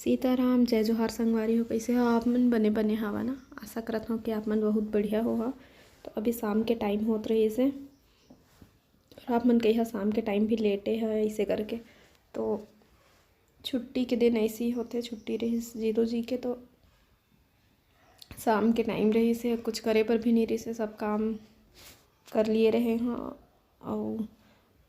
सीताराम जय जोहार संगवारी हो। कैसे हो आप मन? बने बने हवा ना। आशा करत हूँ कि आप मन बहुत बढ़िया हो। तो अभी शाम के टाइम होत रही से और आप मन कही शाम के टाइम भी लेटे है ऐसे करके। तो छुट्टी के दिन ऐसे ही होते, छुट्टी रही जीतो जी के तो शाम के टाइम रही से कुछ करे पर भी नहीं रही से, सब काम कर लिए रहे हैं। और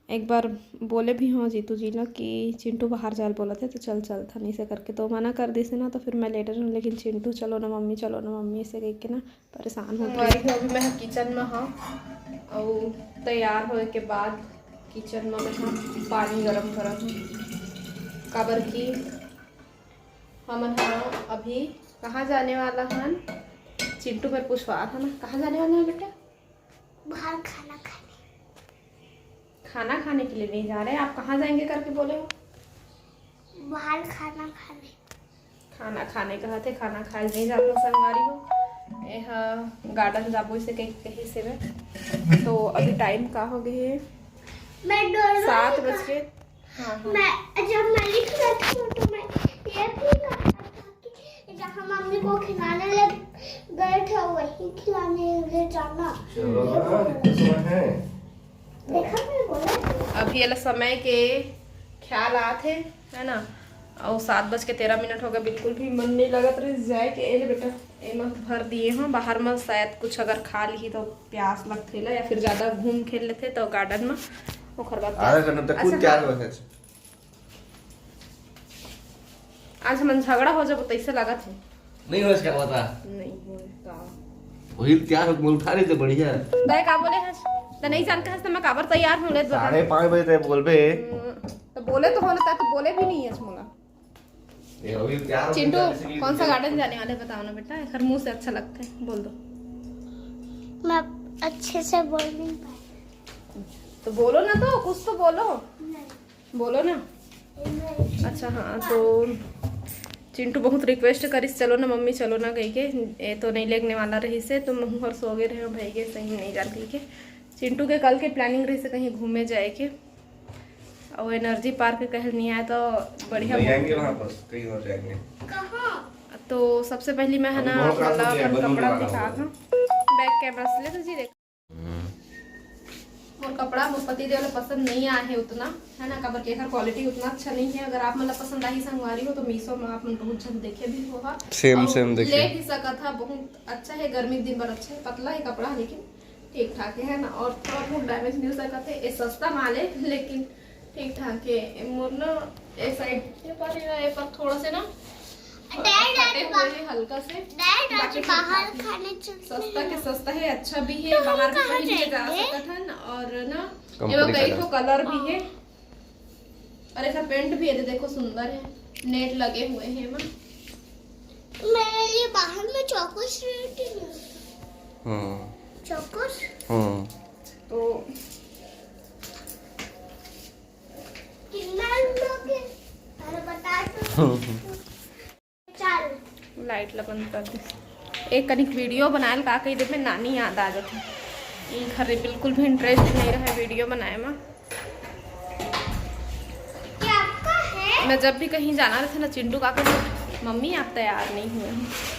एक बार बोले भी हाँ जीतू जी ना कि चिंटू बाहर जाल बोला थे तो चल चल था नहीं से करके, तो मना कर दी से ना। तो फिर मैं लेटर हूँ, लेकिन चिंटू चलो ना मम्मी, चलो ना मम्मी ऐसे कह के ना परेशान हो गई। अभी मैं किचन में हाँ और तैयार होने के बाद किचन में मैं हाँ पानी गर्म करत हूँ। काबर की हम हाँ अभी कहाँ जाने वाला हन? चिंटू पर पूछवा था ना, कहाँ जाने वाला है बेटा? बाहर खाना खाने। खाना खाने के लिए नहीं जा रहे? आप कहाँ जाएंगे करके बोले हो? बाहर खाना खाने। खाना खाने कहा थे, खाना खाए नहीं जाते संगवारी हो। यह गार्डन जाबो इसे कहीं से में। तो अभी टाइम का हो गए है? मैं 7 बज के। हाँ हाँ। मैं जब मैं लिख रहा था तो मैं ये भी कर रहा था कि जहाँ मम्मी को खिलाने लग गए थे वहीं खिलाने ले जाना। चलो ना, कितना समय है? देखा मैं बोला अभी वाला समय के ख्याल आते है ना। और 7:13 हो गए, बिल्कुल भी मन नहीं लगत रही जाए के। एले बेटा ए मत भर दिए हैं बाहर में, शायद कुछ अगर खा ली तो प्यास लगते ला, या फिर ज्यादा घूम खेल लेते तो गार्डन में ओखर बाद आधा घंटा तक खुद क्या हो है? आज मन झगड़ा हो जब तैसे लागत है। नहीं हो इसका पता नहीं हो का वही तैयार हो मुल खा रही थे बढ़िया। दाई का बोले हस तो नहीं जान के हस तो मैं काबर तैयार हूं ले बता। 5:30 बजे तक बोलबे तो बोले तो होने तो बोले भी नहीं है मोला। ये अभी तैयार हो चिंटू जाने से कौन सा गार्डन जाने वाले बताओ ना बेटा, खर मुंह से अच्छा लगता है बोल दो। मैं अच्छे से बोल नहीं पाई। तो बोलो ना, तो कुछ तो बोलो, नहीं बोलो ना। अच्छा हाँ, तो चिंटू बहुत रिक्वेस्ट करिस चलो ना मम्मी चलो ना कही के, ये तो नहीं लेगने वाला रही से तो मुँह हर सो गए रहे भाई के सही नहीं जान कही के। चिंटू के कल के प्लानिंग रही से कहीं घूमे जाए के और एनर्जी पार्क कहीं नहीं आया तो बढ़िया जाएंगे वहां पर कहीं और जाएंगे। कहाँ? तो सबसे पहले मैं है ना बहुत रात वाला हो गया, अपन बंद कपड़ा होने दिखा वाला था बैक कैमरा से ले तो जी देख। और कपड़ा मोर पति देव पसंद नहीं आया है उतना, है ना, कबर के क्वालिटी उतना अच्छा नहीं है। अगर आप मतलब पसंद आई संगवारी हो तो मीशो में आप मन बहुत जन देखे भी होगा, सेम देखे ले भी सका था। बहुत अच्छा है, गर्मी के दिन पर अच्छा है, पतला है कपड़ा लेकिन ठीक ठाक है ना। और थोड़ा बहुत डैमेज नहीं हो सका थे, ये सस्ता माल है लेकिन ठीक ठाक है। मोर ना एक साइड पर थोड़ा से ना फटे हुए हैं हल्का से। बाकी बाहर खाने सस्ता के सस्ता है, अच्छा भी है, बाहर भी कहीं ले जा सकता है और ना ये कई ठो कलर भी है और ऐसा पेंट भी है, देखो सुंदर है, नेट लगे हुए हैं। मेरे लिए बाहर में चौकोस रेडी है। चौकोस तो कितना लोगे? अरे बता तो। चल लाइट लगन कर दे। एक कनिक वीडियो बनाए का कही देर में नानी याद आ जाती ये घर बिल्कुल भी इंटरेस्ट नहीं रहा वीडियो बनाए में। क्या आपका है? मैं जब भी कहीं जाना रहता ना चिंटू का मम्मी आप तैयार नहीं हुए,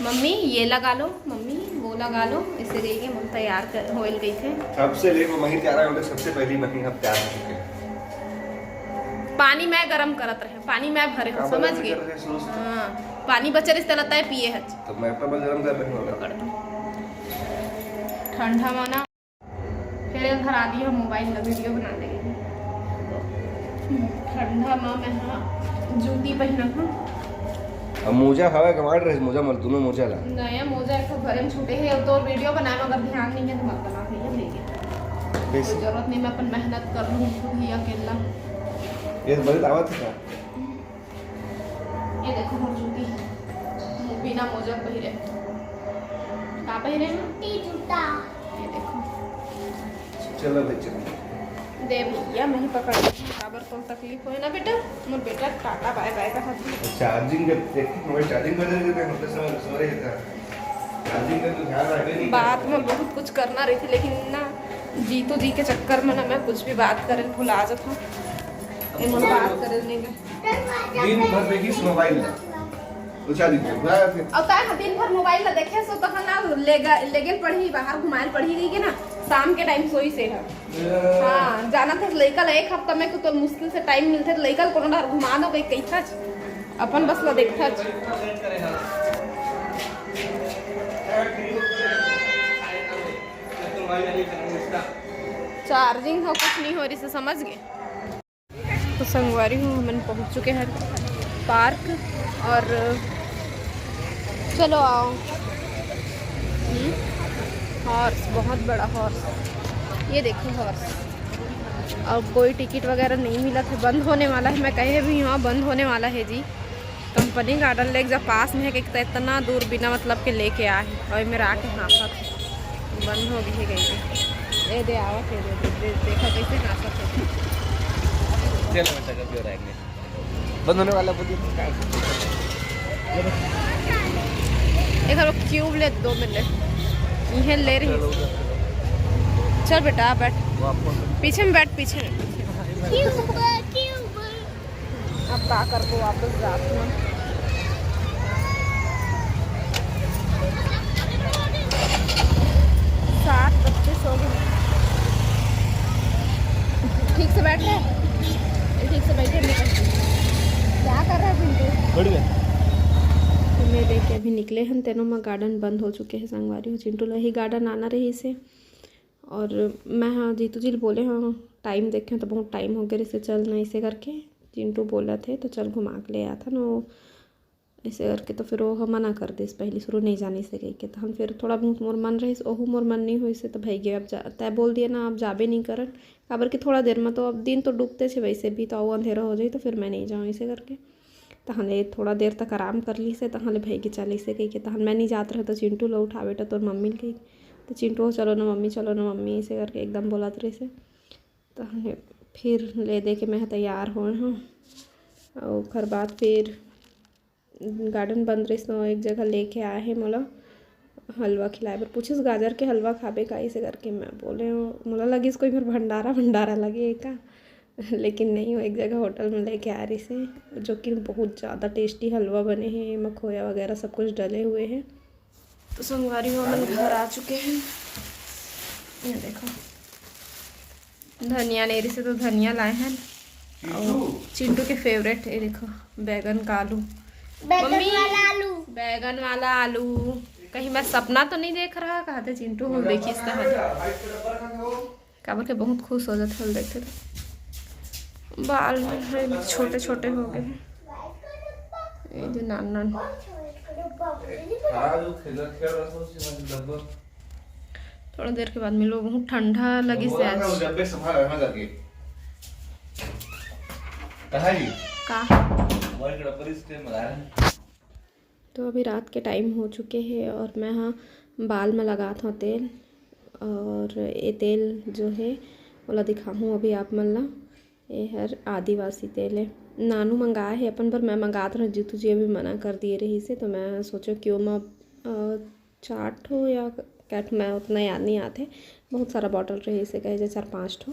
मम्मी ये लगा लो, मम्मी वो लगा लो, ऐसे गई के मम्मी तैयार होल गई थे। सबसे लेके महीन तैयार होंगे, सबसे पहली महीन हम तैयार हो चुके हैं। पानी मैं गरम करत रहे, पानी मैं भरे हूँ, समझ गए? हाँ पानी बचे रिश्ते लगता है पिए है तो मैं अपना बल गरम कर रही हूँ। ठंडा माना फिर घर आ दिया मोबाइल में वीडियो बना देंगे। ठंडा माँ मैं हाँ जूती पहना था। अब मोजा हवा कमाड़ रहे, मोजा मत दोनों मोजा ला। नया मोजा एक भरे में छूटे है तो वीडियो बनाए अगर ध्यान नहीं है तो मत बना भैया लेके, कोई जरूरत नहीं, मैं अपन मेहनत कर लूँ खुद ही अकेला। ये बड़ी दावत है। ये देखो हम जूती बिना मोजा पहिरे का पहिरे हैं जूता। ये देखो। चलो बच्चे दे भैया मैं ही पकड़ बराबर कौन तकलीफ हो ना बेटा। मोर बेटा टाटा बाय बाय का हाथ चार्जिंग जब देखी मोबाइल चार्जिंग कर देते थे होते समय सो रहे थे। चार्जिंग का तो ध्यान रखते नहीं। बात में बहुत कुछ करना रही थी लेकिन ना जीतो जी के चक्कर में ना मैं कुछ भी बात करे भुला जाता हूँ। बात करे नहीं दिन भर देखी मोबाइल तो शादी कर बुलाया फिर और का दिन भर मोबाइल ला देखे सो कहां ना लेगल पढ़ी बाहर घुमाएल पढ़ी गई के ना शाम के टाइम सोई से है। हां जाना था लइका एक हफ्ता में को तो मुश्किल से टाइम मिलते तो लइका कोनो डर घुमा दो कई कैसा अपन बस ला देखता चार्जिंग हो कुछ नहीं हो रही से समझ गए। तो संगवारी हूँ हम पहुँच चुके हैं पार्क और चलो आओ। हॉर्स बहुत बड़ा हॉर्स ये देखो हॉर्स और कोई टिकट वगैरह नहीं मिला था बंद होने वाला है। मैं कहे भी हाँ बंद होने वाला है जी। कंपनी गार्डन लेक जब पास में है कि तो इतना दूर बिना मतलब के लेके आए और मेरा आके हाँफा बंद हो गई गई दे आवा थे देखा कैसे हाँफा थे। चलो बेटा कभी और आएंगे बंद होने वाला बोलिए एक और क्यूब ले 2 मिनट यह ले रही। चल बेटा बैठ पीछे में बैठ पीछे अब का कर को वापस जाती हूँ। सात बच्चे सो गए। ठीक से बैठ ले ठीक से बैठे क्या कर रहा है मैं देख के अभी निकले हम तेनों में गार्डन बंद हो चुके हैं संगवारी हो चिंटू लही गार्डन आना रही से और मैं हाँ जीतू जी बोले हाँ टाइम देखें तो बहुत टाइम हो गया इसे चल ना इसे करके चिंटू बोला थे तो चल घुमा के ले आया था ना वो ऐसे करके तो फिर वो हम मना कर दे पहले शुरू नहीं जाने से गई के तो हम फिर थोड़ा बहुत मोर मन रही ओहू मोर मन नहीं हुई से तो भाई गए अब जा तय बोल दिया ना अब जाबे नहीं करन काबर कि थोड़ा देर में तो अब दिन तो डूबते थे वैसे भी तो अंधेरा हो जाए तो फिर मैं नहीं जाऊँ इसे करके तहले थोड़ा देर तक आराम कर ली से तहले भाई के चल इसे कही के तहन मैं नहीं जात रहे तो चिंटू लो उठा बेटा तो मम्मी कही तो चिंटू चलो ना मम्मी इसे करके एकदम बोला रही से तहले फिर ले दे के मैं तैयार हो हाँ और खर बाद फिर गार्डन बंद रही तो एक जगह लेके आए हैं मोला हलवा खिलाए पर पूछिस गाजर के हलवा खाबे का इसे करके मैं बोले मोला लगी कोई फिर भंडारा लगे का लेकिन नहीं वो एक जगह होटल में लेके आ रही से जो कि बहुत ज़्यादा टेस्टी हलवा बने हैं मखोया वगैरह सब कुछ डले हुए हैं। तो संगवारी हो हम घर आ चुके हैं। ये देखो धनिया नेरी से तो धनिया लाए हैं और चिंटू के फेवरेट है देखो बैगन का आलू बैगन वाला आलू कहीं मैं सपना तो नहीं देख रहा कहा थे चिंटू हम देखिए इस तरह काबर के बहुत खुश हो जाते हैं देखते तो बाल में छोटे छोटे हो गए ये जो नान थोड़ा देर के बाद मिलो बहुत ठंडा लगी से आज का तो अभी रात के टाइम हो चुके हैं और मैं हाँ बाल में लगा था तेल और ये तेल जो है वाला दिखाऊँ अभी आप मन ये हर आदिवासी तेल है नानू मंगाए है अपन पर मैं मंगात रहा जीतू जी अभी मना कर दिए रही से तो मैं सोचो क्यों मैं 4 ठो या कैट मैं उतना याद नहीं आते बहुत सारा बॉटल रही से कहे जो 4-5 ठो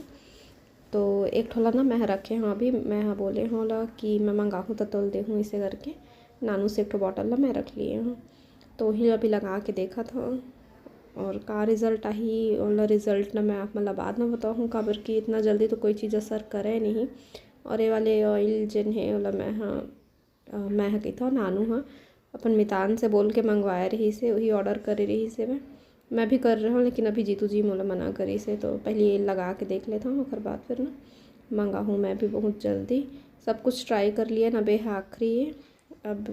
तो एक ठोला ना मैं रखे हाँ अभी मैं हाँ बोले होला कि मैं मंगाऊँ तो तोल दे हूँ इसे करके नानू से एक ठो बॉटल ला मैं रख लिए हूँ तो वही अभी लगा के देखा था और का रिज़ल्ट आई और रिज़ल्ट ना मैं आप मतलब बाद में बताऊँ काबर कि इतना जल्दी तो कोई चीज़ असर करे नहीं और ये वाले ऑयल जिन है वाला मैं कही था नानू हाँ अपन मितान से बोल के मंगवाए रही से वही ऑर्डर कर रही से मैं भी कर रहा हूँ लेकिन अभी जीतू जी मोला मना करी से तो पहले ये लगा के देख लेता हूँ फिर बाद फिर ना मंगा हूँ मैं भी बहुत जल्दी सब कुछ ट्राई कर लिया ना बे आखिरी है अब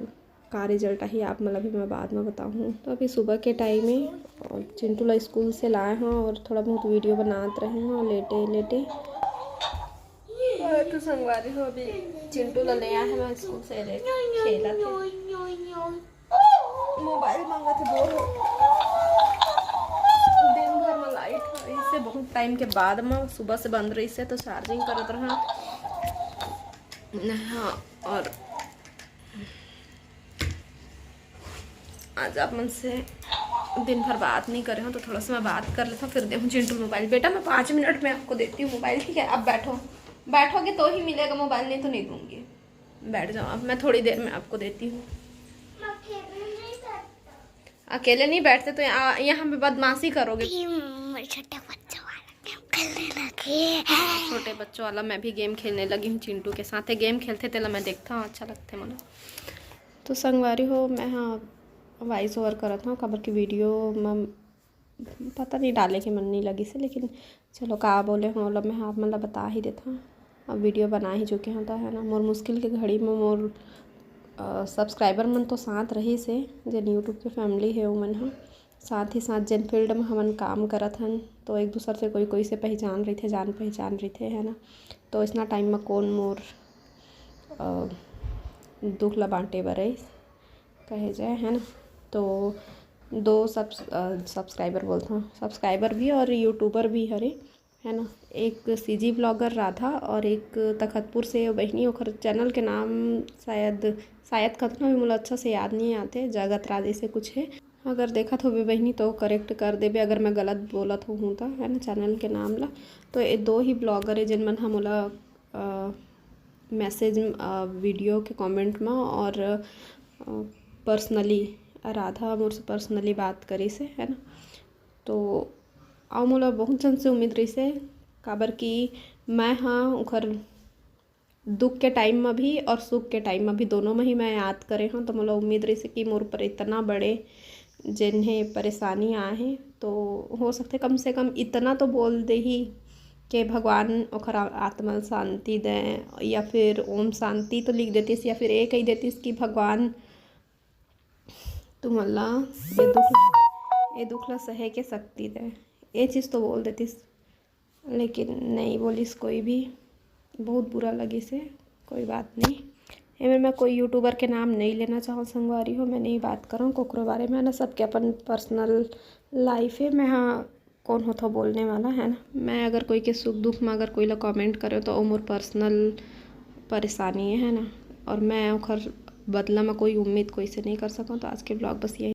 का रिजल्ट आई आप मतलब भी मैं बाद में बताऊँ। तो अभी सुबह के टाइम है और चिंटू ला स्कूल से लाए हैं और थोड़ा बहुत वीडियो बनाते रहे हैं लेटे लेटे तो संगवारी हो अभी चिंटू ला ले आया है मैं स्कूल से खेला मोबाइल मांगा थे बोर दिन भर में लाइट रही से बहुत टाइम के बाद में सुबह से बंद रही से तो चार्जिंग करत रहा हाँ और आज आप मन से दिन भर बात नहीं कर रहे हो तो थोड़ा सा मैं बात कर लेता हूँ फिर देखूँ चिंटू मोबाइल बेटा मैं 5 मिनट में आपको देती हूँ मोबाइल ठीक है अब बैठोगे तो ही मिलेगा मोबाइल नहीं तो नहीं दूँगी बैठ जाओ अब मैं थोड़ी देर में आपको देती हूँ। अकेले नहीं बैठते तो यहाँ पे बदमाशी करोगे। छोटे बच्चों वाला गेम खेलने लगे। छोटे बच्चों वाला मैं भी गेम खेलने लगी हूँ। चिंटू के साथ गेम खेलते थे, मैं देखता हूँ, अच्छा लगता है मुझे। तो संगवारी हो, मैं हाँ वॉइस ओवर करत हूँ खबर की वीडियो में पता नहीं डाले के मन नहीं लगी से, लेकिन चलो का बोले हो मतलब मैं आप मतलब बता ही देता हूँ। अब वीडियो बना ही चुके होता है ना। मोर मुश्किल के घड़ी में मोर सब्सक्राइबर मन तो साथ रही से जिन यूट्यूब के फैमिली है वो मन हाँ, साथ ही साथ जिन फील्ड में हमन काम करत हन तो एक दूसरे से कोई से पहचान रही थे, जान पहचान रही थे है ना। तो इतना टाइम में कौन मोर दुख ला बांटे बरे कहे जाए है ना। तो 2 सब्सक्राइबर बोलता हूँ, सब्सक्राइबर भी और यूट्यूबर भी हरे है ना। एक सीजी ब्लॉगर राधा और एक तखतपुर से बहनी, और चैनल के नाम शायद कतना भी मुझे अच्छा से याद नहीं आते, जगत राधे से कुछ है। अगर देखा तो भी बहनी तो करेक्ट कर देबे अगर मैं गलत बोलत हूँ तो है ना चैनल के नाम ला। तो ये 2 ही ब्लॉगर है जिन मन हमला मैसेज वीडियो के कमेंट में और पर्सनली राधा मुझसे पर्सनली बात करी से है ना। तो आओ मोला बहुत जन से उम्मीद रही से काबर कि मैं हाँ उखर दुख के टाइम में भी और सुख के टाइम में भी दोनों में ही मैं याद करे हूँ। तो मोला उम्मीद रही से कि मोर पर इतना बड़े जिन्हें परेशानी आए तो हो सकते कम से कम इतना तो बोल दे ही कि भगवान ओखर आत्मा शांति दें, या फिर ओम शांति तो लिख देतीस, या फिर ये कही देतीस कि भगवान तुमला ये दुख ला सहे के शक्ति दे, ये चीज़ तो बोल देतीस। लेकिन नहीं बोलिस कोई भी, बहुत बुरा लगी से। कोई बात नहीं, एमें मैं कोई यूट्यूबर के नाम नहीं लेना चाहूँ संगवारी हो, मैं नहीं बात करूँ कोकरो बारे में ना। सबके अपन पर्सनल लाइफ है, मैं हाँ कौन हो तो बोलने वाला है ना। मैं अगर कोई के सुख दुख में अगर कोई ला कमेंट करे तो वो मोर पर्सनल परेशानी है ना, और मैं ओखर बदला में कोई उम्मीद कोई से नहीं कर सकूँ। तो आज के ब्लॉग बस यही।